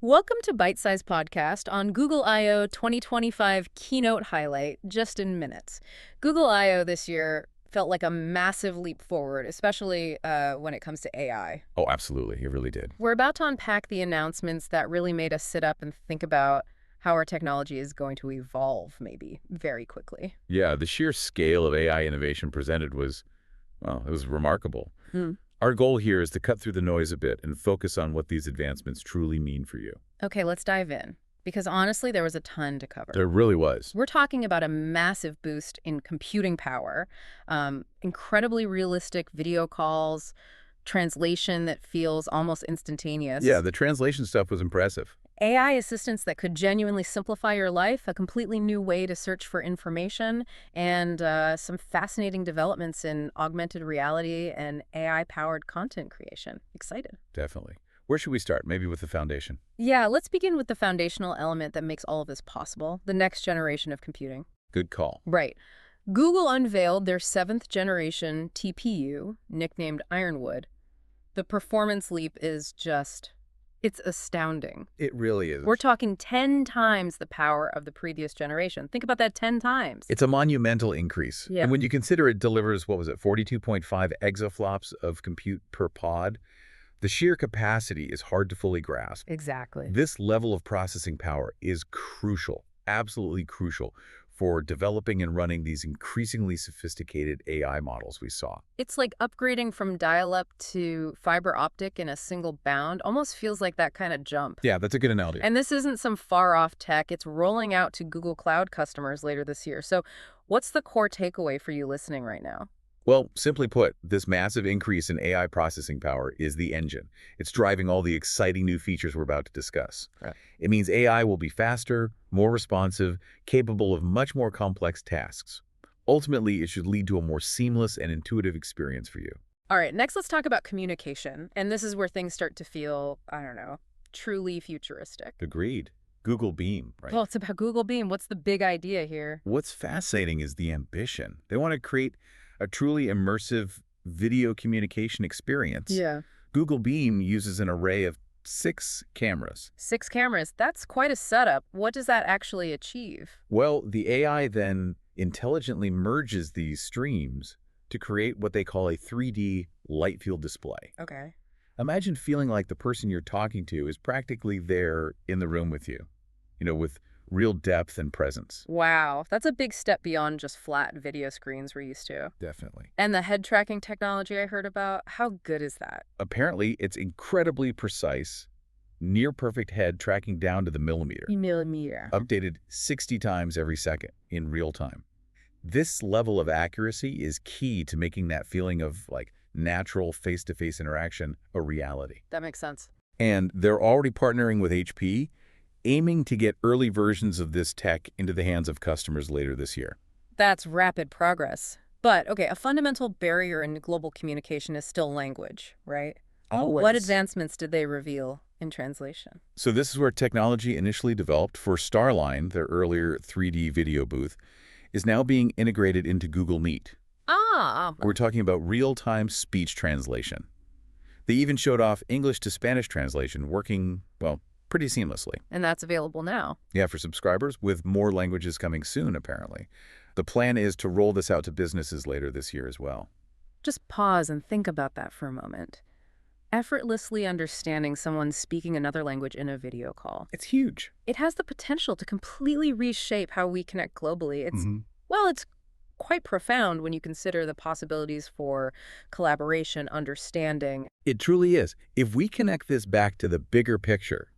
Welcome to Bite Size Podcast on Google I/O 2025 keynote highlight, just in minutes. Google I/O this year felt like a massive leap forward, especially when it comes to AI. Oh, absolutely. It really did. We're about to unpack the announcements that really made us sit up and think about how our technology is going to evolve, maybe, very quickly. Yeah, the sheer scale of AI innovation presented was, well, it was remarkable. Our goal here is to cut through the noise a bit and focus on what these advancements truly mean for you. Okay, let's dive in. Because honestly, there was a ton to cover. There really was. We're talking about a massive boost in computing power, incredibly realistic video calls, translation that feels almost instantaneous. Yeah, the translation stuff was impressive. AI assistants that could genuinely simplify your life, a completely new way to search for information, and some fascinating developments in augmented reality and AI-powered content creation. Excited. Definitely. Where should we start? Maybe with the foundation. Yeah, let's begin with the foundational element that makes all of this possible, the next generation of computing. Good call. Right. Google unveiled their 7th generation TPU, nicknamed Ironwood. The performance leap is just, it's astounding. It really is. We're talking 10 times the power of the previous generation. Think about that 10 times. It's a monumental increase. Yeah. And when you consider it delivers, 42.5 exaflops of compute per pod, the sheer capacity is hard to fully grasp. Exactly. This level of processing power is crucial, absolutely crucial, for developing and running these increasingly sophisticated AI models we saw. It's like upgrading from dial-up to fiber optic in a single bound. Almost feels like that kind of jump. Yeah, that's a good analogy. And this isn't some far-off tech. It's rolling out to Google Cloud customers later this year. So what's the core takeaway for you listening right now? Well, simply put, this massive increase in AI processing power is the engine. It's driving all the exciting new features we're about to discuss. Right. It means AI will be faster, more responsive, capable of much more complex tasks. Ultimately, it should lead to a more seamless and intuitive experience for you. All right, next let's talk about communication. And this is where things start to feel, I don't know, truly futuristic. Agreed. Google Beam, right? Well, it's about Google Beam. What's the big idea here? What's fascinating is the ambition. They want to create a truly immersive video communication experience. Yeah. Google Beam uses an array of 6 cameras. 6 cameras. That's quite a setup. What does that actually achieve? Well, the AI then intelligently merges these streams to create what they call a 3D light field display. Okay. Imagine feeling like the person you're talking to is practically there in the room with you, with real depth and presence. Wow, that's a big step beyond just flat video screens we're used to. Definitely. And the head tracking technology I heard about, how good is that? Apparently, it's incredibly precise, near-perfect head tracking down to the millimeter. Millimeter. Updated 60 times every second in real time. This level of accuracy is key to making that feeling of natural face-to-face interaction a reality. That makes sense. And they're already partnering with HP, aiming to get early versions of this tech into the hands of customers later this year. That's rapid progress. But, okay, a fundamental barrier in global communication is still language, right? Always. What advancements did they reveal in translation? So this is where technology initially developed for Starline, their earlier 3D video booth, is now being integrated into Google Meet. Ah. We're talking about real-time speech translation. They even showed off English to Spanish translation working, well, pretty seamlessly. And that's available now. Yeah, for subscribers, with more languages coming soon, apparently. The plan is to roll this out to businesses later this year as well. Just pause and think about that for a moment. Effortlessly understanding someone speaking another language in a video call. It's huge. It has the potential to completely reshape how we connect globally. It's quite profound when you consider the possibilities for collaboration, understanding. It truly is. If we connect this back to the bigger picture,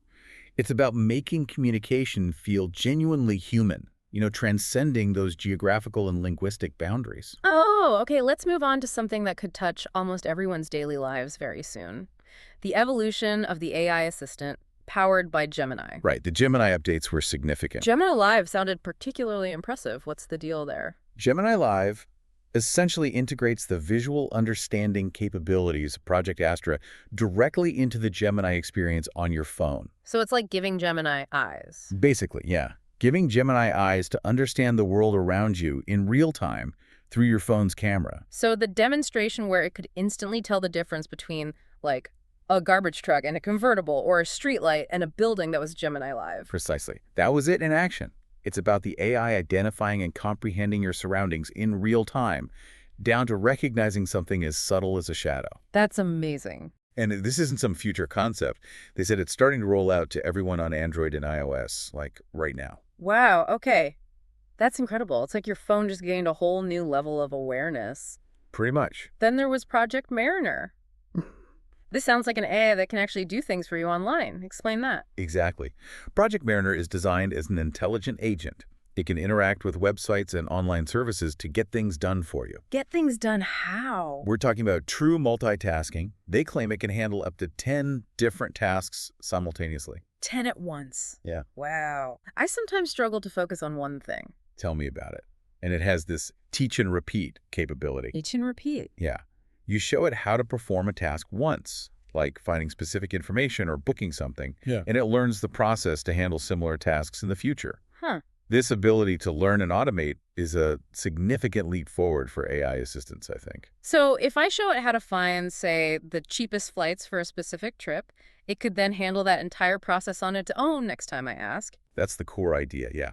it's about making communication feel genuinely human, transcending those geographical and linguistic boundaries. Oh, okay, let's move on to something that could touch almost everyone's daily lives very soon. The evolution of the AI assistant powered by Gemini. Right, the Gemini updates were significant. Gemini Live sounded particularly impressive. What's the deal there? Gemini Live essentially integrates the visual understanding capabilities of Project Astra directly into the Gemini experience on your phone. So it's like giving Gemini eyes. Basically, yeah. Giving Gemini eyes to understand the world around you in real time through your phone's camera. So the demonstration where it could instantly tell the difference between, like, A garbage truck and a convertible, or a streetlight and a building that was Gemini Live. Precisely. That was it in action. It's about the AI identifying and comprehending your surroundings in real time, down to recognizing something as subtle as a shadow. That's amazing. And this isn't some future concept. They said it's starting to roll out to everyone on Android and iOS, like right now. Wow, okay. That's incredible. It's like your phone just gained a whole new level of awareness. Pretty much. Then there was Project Mariner. This sounds like an AI that can actually do things for you online. Explain that. Exactly. Project Mariner is designed as an intelligent agent. It can interact with websites and online services to get things done for you. Get things done how? We're talking about true multitasking. They claim it can handle up to 10 different tasks simultaneously. 10 at once. Yeah. Wow. I sometimes struggle to focus on one thing. Tell me about it. And it has this teach and repeat capability. Teach and repeat. Yeah. You show it how to perform a task once, like finding specific information or booking something, and it learns the process to handle similar tasks in the future. Huh. This ability to learn and automate is a significant leap forward for AI assistants, I think. So if I show it how to find, say, the cheapest flights for a specific trip, it could then handle that entire process on its own next time I ask. That's the core idea, yeah.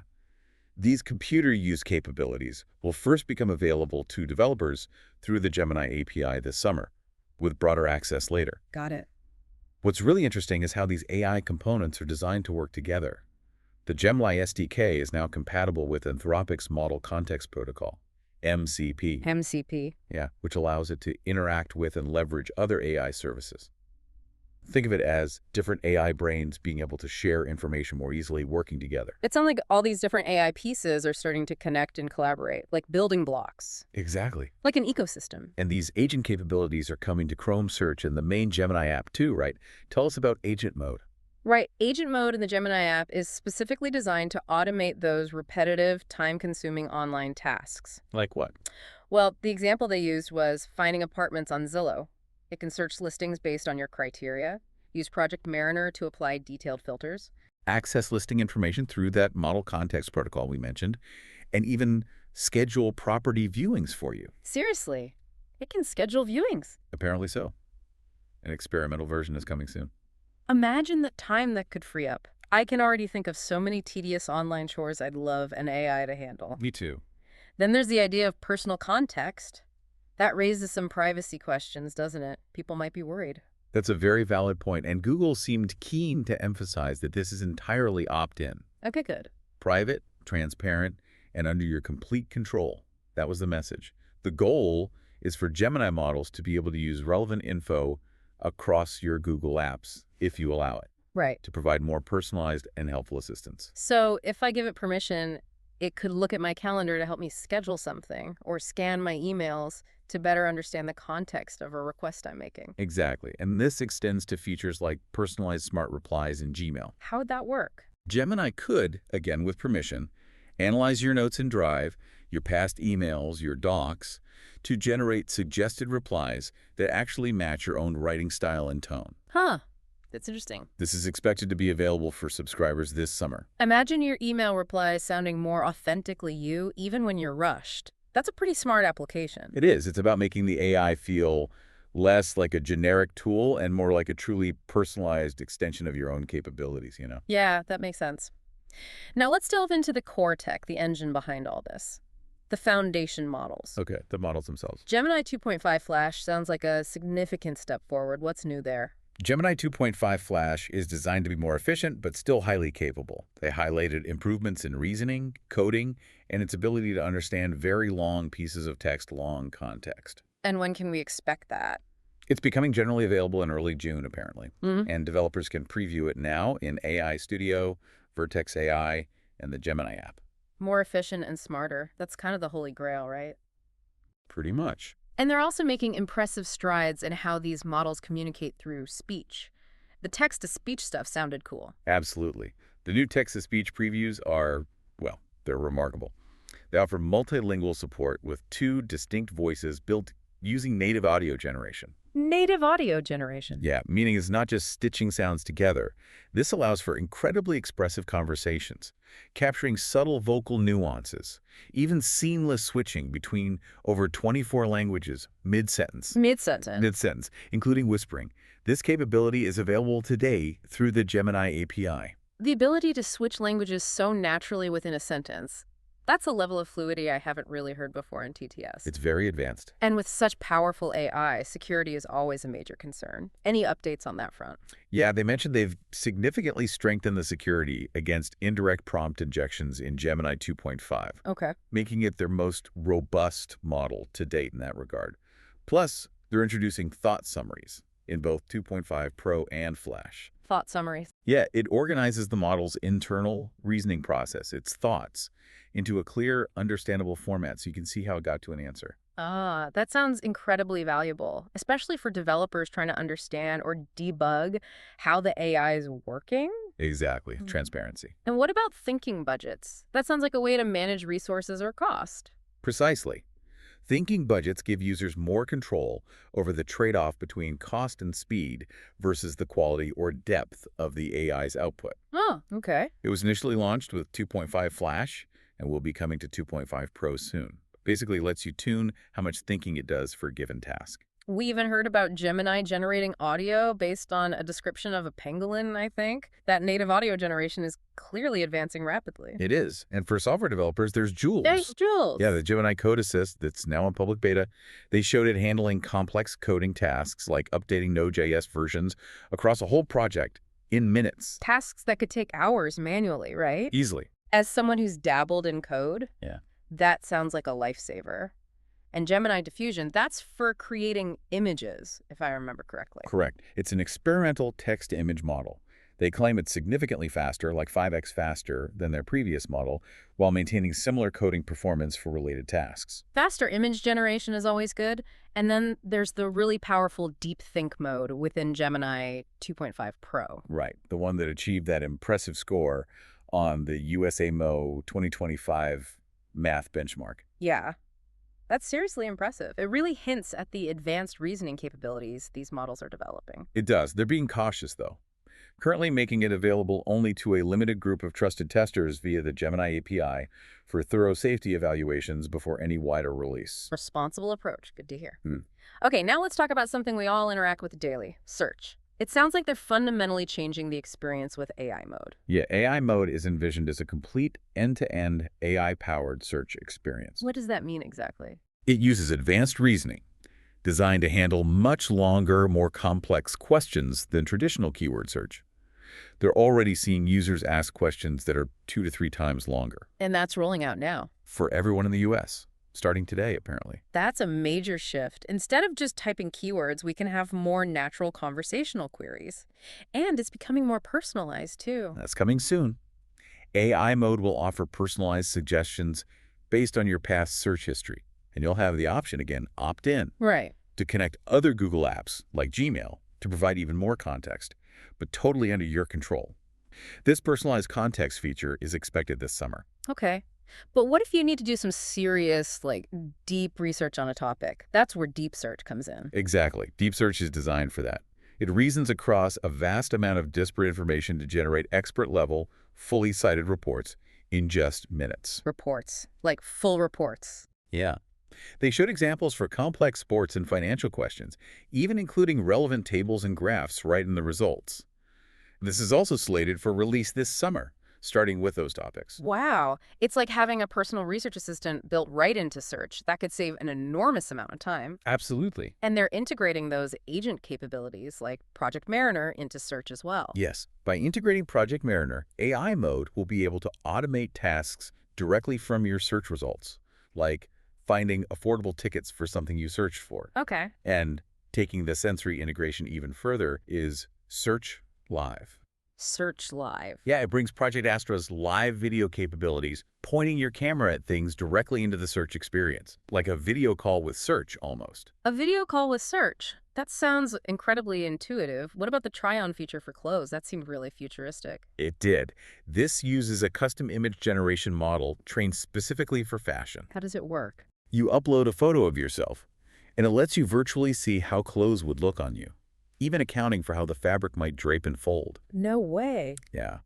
These computer use capabilities will first become available to developers through the Gemini API this summer, with broader access later. Got it. What's really interesting is how these AI components are designed to work together. The Gemini SDK is now compatible with Anthropic's Model Context Protocol, MCP. MCP. Yeah, which allows it to interact with and leverage other AI services. Think of it as different AI brains being able to share information more easily, working together. It sounds like all these different AI pieces are starting to connect and collaborate, like building blocks, Exactly. like an ecosystem. And these agent capabilities are coming to Chrome Search and the main Gemini app too, right? Tell us about agent mode. Right. Agent mode in the Gemini app is specifically designed to automate those repetitive, time-consuming online tasks. Like what? Well, the example they used was finding apartments on Zillow. It can search listings based on your criteria, use Project Mariner to apply detailed filters. Access listing information through that model context protocol we mentioned, and even schedule property viewings for you. Seriously, it can schedule viewings. Apparently so. An experimental version is coming soon. Imagine the time that could free up. I can already think of so many tedious online chores I'd love an AI to handle. Me too. Then there's the idea of personal context. That raises some privacy questions, doesn't it? People might be worried. That's a very valid point, and Google seemed keen to emphasize that this is entirely opt-in. Okay, good. Private, transparent, and under your complete control. That was the message. The goal is for Gemini models to be able to use relevant info across your Google apps, if you allow it, Right. to provide more personalized and helpful assistance. So if I give it permission, it could look at my calendar to help me schedule something or scan my emails to better understand the context of a request I'm making. Exactly, and this extends to features like personalized smart replies in Gmail. How would that work? Gemini could, again with permission, analyze your notes in Drive, your past emails, your docs, to generate suggested replies that actually match your own writing style and tone. Huh. That's interesting. This is expected to be available for subscribers this summer. Imagine your email replies sounding more authentically you, even when you're rushed. That's a pretty smart application. It is. It's about making the AI feel less like a generic tool and more like a truly personalized extension of your own capabilities, you know? Yeah, that makes sense. Now let's delve into the core tech, the engine behind all this. The foundation models. Okay, the models themselves. Gemini 2.5 Flash sounds like a significant step forward. What's new there? Gemini 2.5 Flash is designed to be more efficient, but still highly capable. They highlighted improvements in reasoning, coding, and its ability to understand very long pieces of text, long context. And when can we expect that? It's becoming generally available in early June, apparently. Mm-hmm. And developers can preview it now in AI Studio, Vertex AI, and the Gemini app. More efficient and smarter. That's kind of the holy grail, right? Pretty much. And they're also making impressive strides in how these models communicate through speech. The text-to-speech stuff sounded cool. Absolutely. The new text-to-speech previews are, well, they're remarkable. They offer multilingual support with 2 distinct voices built using native audio generation. Native audio generation. Yeah, meaning it's not just stitching sounds together. This allows for incredibly expressive conversations, capturing subtle vocal nuances, even seamless switching between over 24 languages mid-sentence. Mid-sentence. Mid-sentence, including whispering. This capability is available today through the Gemini API. The ability to switch languages so naturally within a sentence. That's a level of fluidity I haven't really heard before in TTS. It's very advanced. And with such powerful AI, security is always a major concern. Any updates on that front? Yeah, they mentioned they've significantly strengthened the security against indirect prompt injections in Gemini 2.5, Okay. making it their most robust model to date in that regard. Plus, they're introducing thought summaries in both 2.5 Pro and Flash. Thought summaries. Yeah, it organizes the model's internal reasoning process, its thoughts, into a clear, understandable format so you can see how it got to an answer. Ah, that sounds incredibly valuable, especially for developers trying to understand or debug how the AI is working. Exactly. Transparency. And what about thinking budgets? That sounds like a way to manage resources or cost. Precisely. Thinking budgets give users more control over the trade-off between cost and speed versus the quality or depth of the AI's output. Oh, okay. It was initially launched with 2.5 Flash and will be coming to 2.5 Pro soon. Basically lets you tune how much thinking it does for a given task. We even heard about Gemini generating audio based on a description of a pangolin, I think. That native audio generation is clearly advancing rapidly. It is. And for software developers, there's Jules. There's Jules. Yeah, the Gemini Code Assist that's now in public beta. They showed it handling complex coding tasks like updating Node.js versions across a whole project in minutes. Tasks that could take hours manually, right? Easily. As someone who's dabbled in code, Yeah. that sounds like a lifesaver. And Gemini Diffusion, that's for creating images, if I remember correctly. Correct. It's an experimental text-to-image model. They claim it's significantly faster, like 5x faster than their previous model, while maintaining similar coding performance for related tasks. Faster image generation is always good. And then there's the really powerful deep think mode within Gemini 2.5 Pro. Right, the one that achieved that impressive score on the USAMO 2025 math benchmark. Yeah, that's seriously impressive. It really hints at the advanced reasoning capabilities these models are developing. It does. They're being cautious, though. Currently making it available only to a limited group of trusted testers via the Gemini API for thorough safety evaluations before any wider release. Responsible approach. Good to hear. Hmm. Okay, now let's talk about something we all interact with daily, search. It sounds like they're fundamentally changing the experience with AI mode. Yeah, AI mode is envisioned as a complete end-to-end AI-powered search experience. What does that mean exactly? It uses advanced reasoning, designed to handle much longer, more complex questions than traditional keyword search. They're already seeing users ask questions that are 2 to 3 times longer. And that's rolling out now. For everyone in the U.S., starting today, apparently. That's a major shift. Instead of just typing keywords, we can have more natural conversational queries. And it's becoming more personalized, too. That's coming soon. AI mode will offer personalized suggestions based on your past search history. And you'll have the option, again, opt in, Right. to connect other Google apps, like Gmail, to provide even more context, but totally under your control. This personalized context feature is expected this summer. Okay. But what if you need to do some serious, deep research on a topic? That's where deep search comes in. Exactly. Deep search is designed for that. It reasons across a vast amount of disparate information to generate expert-level, fully cited reports in just minutes. Reports. Like full reports. Yeah. They showed examples for complex sports and financial questions, even including relevant tables and graphs right in the results. This is also slated for release this summer, starting with those topics. Wow. It's like having a personal research assistant built right into search. That could save an enormous amount of time. Absolutely. And they're integrating those agent capabilities like Project Mariner into search as well. Yes. By integrating Project Mariner, AI mode will be able to automate tasks directly from your search results, like finding affordable tickets for something you searched for. Okay. And taking the sensory integration even further is Search Live. Search Live. Yeah, it brings Project Astra's live video capabilities, pointing your camera at things directly into the search experience, like a video call with search almost. A video call with search. That sounds incredibly intuitive. What about the try-on feature for clothes? That seemed really futuristic. It did. This uses a custom image generation model trained specifically for fashion. How does it work? You upload a photo of yourself, And it lets you virtually see how clothes would look on you, even accounting for how the fabric might drape and fold. No way. Yeah.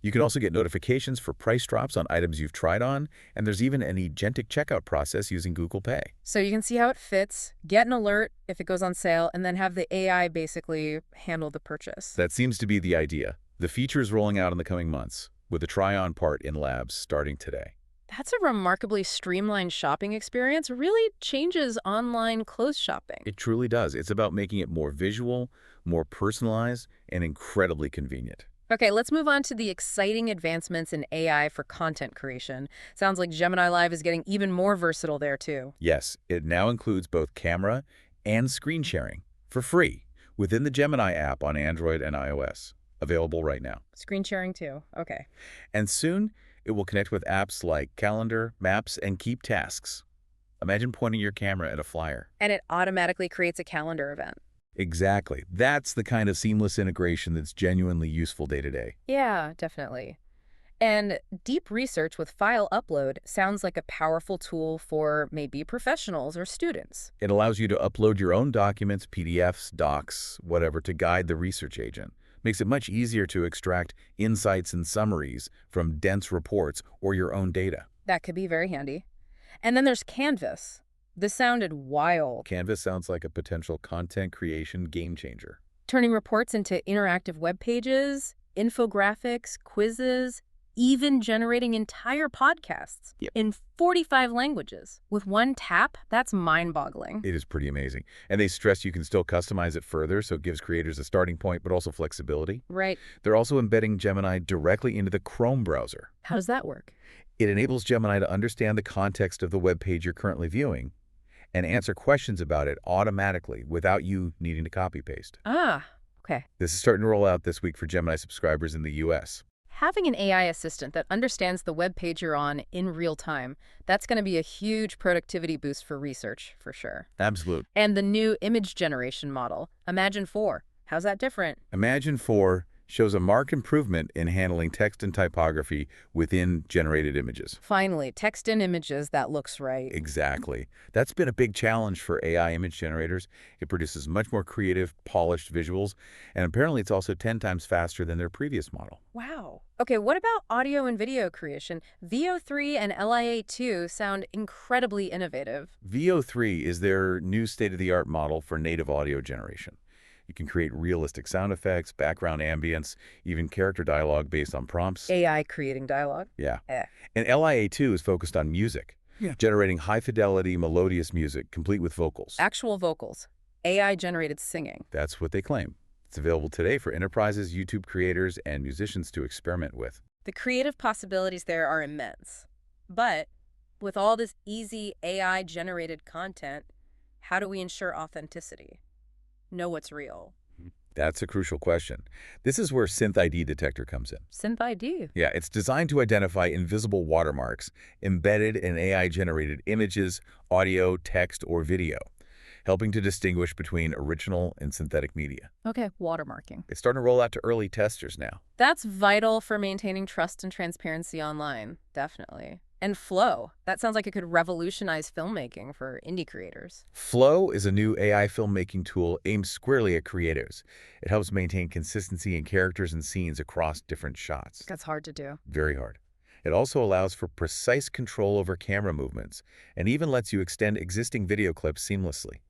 You can also get notifications for price drops on items you've tried on, and there's even an agentic checkout process using Google Pay. So you can see how it fits, get an alert if it goes on sale, and then have the AI basically handle the purchase. That seems to be the idea. The feature is rolling out in the coming months, with the try-on part in labs starting today. That's a remarkably streamlined shopping experience. Really changes online clothes shopping. It truly does. It's about making it more visual, more personalized, and incredibly convenient. Okay, let's move on to the exciting advancements in AI for content creation. Sounds like Gemini Live is getting even more versatile there, too. Yes, it now includes both camera and screen sharing for free within the Gemini app on Android and iOS, available right now. Screen sharing, too. Okay. And soon, it will connect with apps like Calendar, Maps, and Keep Tasks. Imagine pointing your camera at a flyer. And it automatically creates a calendar event. Exactly. That's the kind of seamless integration that's genuinely useful day to day. Yeah, definitely. And deep research with file upload sounds like a powerful tool for maybe professionals or students. It allows you to upload your own documents, PDFs, docs, whatever, to guide the research agent. Makes it much easier to extract insights and summaries from dense reports or your own data. That could be very handy. And then there's Canvas. This sounded wild. Canvas sounds like a potential content creation game changer. Turning reports into interactive web pages, infographics, quizzes, even generating entire podcasts in 45 languages. With one tap, that's mind-boggling. It is pretty amazing. And they stress you can still customize it further, so it gives creators a starting point, but also flexibility. Right. They're also embedding Gemini directly into the Chrome browser. How does that work? It enables Gemini to understand the context of the web page you're currently viewing and answer questions about it automatically without you needing to copy-paste. Ah, okay. This is starting to roll out this week for Gemini subscribers in the US. Having an AI assistant that understands the web page you're on in real time, that's going to be a huge productivity boost for research, for sure. Absolute. And the new image generation model, Imagine 4. How's that different? Imagine 4 shows a marked improvement in handling text and typography within generated images. Finally, text in images, that looks right. Exactly. That's been a big challenge for AI image generators. It produces much more creative, polished visuals, and apparently it's also 10 times faster than their previous model. Wow. Okay, what about audio and video creation? VO3 and LIA2 sound incredibly innovative. VO3 is their new state-of-the-art model for native audio generation. You can create realistic sound effects, background ambience, even character dialogue based on prompts. AI creating dialogue? Yeah. And LIA2 is focused on music, generating high-fidelity, melodious music, complete with vocals. Actual vocals. AI-generated singing. That's what they claim. It's available today for enterprises, YouTube creators, and musicians to experiment with. The creative possibilities there are immense. But with all this easy AI-generated content, how do we ensure authenticity? Know what's real? That's a crucial question. This is where Synth ID detector comes in. Synth ID? Yeah, it's designed to identify invisible watermarks embedded in AI-generated images, audio, text, or video, helping to distinguish between original and synthetic media. Okay, watermarking. It's starting to roll out to early testers now. That's vital for maintaining trust and transparency online, definitely. And Flow, that sounds like it could revolutionize filmmaking for indie creators. Flow is a new AI filmmaking tool aimed squarely at creatives. It helps maintain consistency in characters and scenes across different shots. That's hard to do. Very hard. It also allows for precise control over camera movements and even lets you extend existing video clips seamlessly.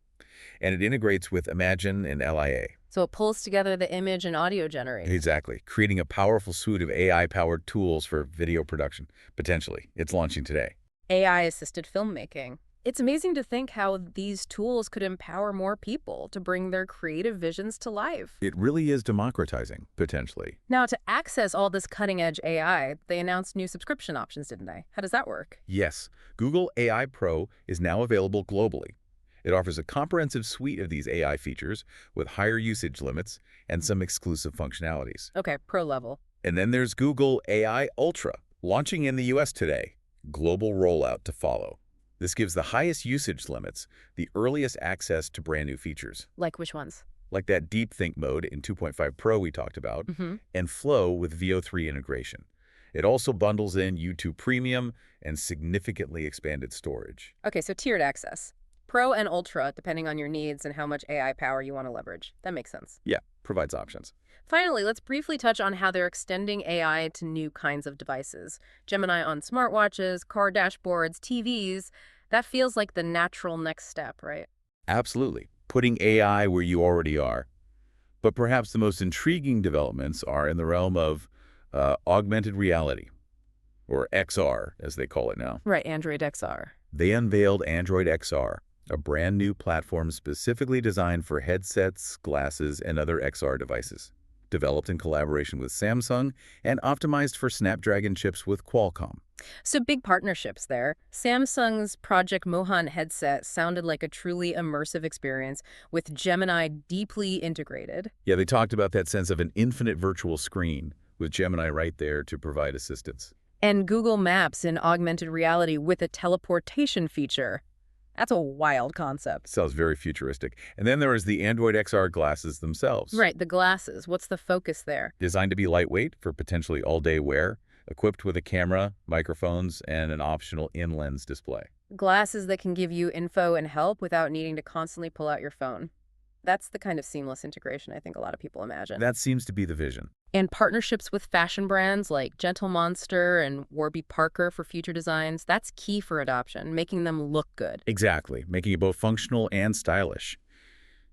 And it integrates with Imagine and LIA. So it pulls together the image and audio generation. Exactly, creating a powerful suite of AI-powered tools for video production. Potentially. It's launching today. AI-assisted filmmaking. It's amazing to think how these tools could empower more people to bring their creative visions to life. It really is democratizing, potentially. Now, to access all this cutting-edge AI, they announced new subscription options, didn't they? How does that work? Yes, Google AI Pro is now available globally. It offers a comprehensive suite of these AI features with higher usage limits and some exclusive functionalities. Okay, pro level. And then there's Google AI Ultra, launching in the US today. Global rollout to follow. This gives the highest usage limits, the earliest access to brand new features. Like which ones? Like that Deep Think mode in 2.5 Pro we talked about, and Flow with VO3 integration. It also bundles in YouTube Premium and significantly expanded storage. Okay, so tiered access. Pro and Ultra, depending on your needs and how much AI power you want to leverage. That makes sense. Yeah, provides options. Finally, let's briefly touch on how they're extending AI to new kinds of devices. Gemini on smartwatches, car dashboards, TVs. That feels like the natural next step, right? Absolutely. Putting AI where you already are. But perhaps the most intriguing developments are in the realm of augmented reality, or XR, as they call it now. Right, Android XR. They unveiled Android XR, a brand new platform specifically designed for headsets, glasses, and other XR devices. Developed in collaboration with Samsung and optimized for Snapdragon chips with Qualcomm. So big partnerships there. Samsung's Project Mohan headset sounded like a truly immersive experience with Gemini deeply integrated. Yeah, they talked about that sense of an infinite virtual screen with Gemini right there to provide assistance. And Google Maps in augmented reality with a teleportation feature. That's a wild concept. Sounds very futuristic. And then there is the Android XR glasses themselves. Right, the glasses. What's the focus there? Designed to be lightweight for potentially all-day wear, equipped with a camera, microphones, and an optional in-lens display. Glasses that can give you info and help without needing to constantly pull out your phone. That's the kind of seamless integration I think a lot of people imagine. That seems to be the vision. And partnerships with fashion brands like Gentle Monster and Warby Parker for future designs, that's key for adoption, making them look good. Exactly, making it both functional and stylish.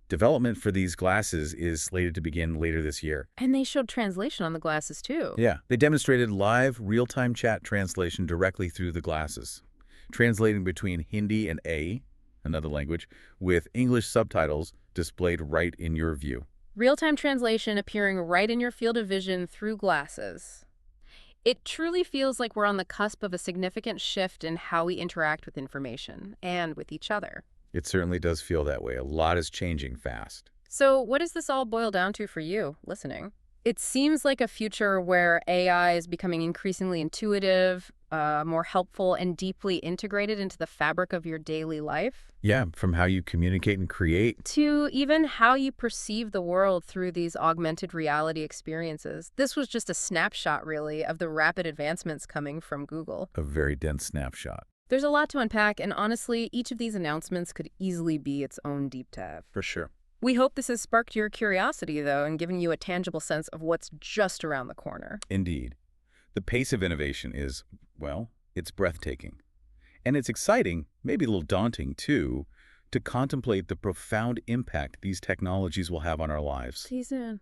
Development for these glasses is slated to begin later this year. And they showed translation on the glasses too. Yeah, they demonstrated live, real-time chat translation directly through the glasses, translating between Hindi and another language, with English subtitles displayed right in your view. Real-time translation appearing right in your field of vision through glasses. It truly feels like we're on the cusp of a significant shift in how we interact with information and with each other. It certainly does feel that way. A lot is changing fast. So what does this all boil down to for you, listening? It seems like a future where AI is becoming increasingly intuitive, more helpful, and deeply integrated into the fabric of your daily life. Yeah, from how you communicate and create. To even how you perceive the world through these augmented reality experiences. This was just a snapshot, really, of the rapid advancements coming from Google. A very dense snapshot. There's a lot to unpack, and honestly, each of these announcements could easily be its own deep dive. For sure. We hope this has sparked your curiosity, though, and given you a tangible sense of what's just around the corner. Indeed. The pace of innovation is, well, it's breathtaking. And it's exciting, maybe a little daunting too, to contemplate the profound impact these technologies will have on our lives. See you soon.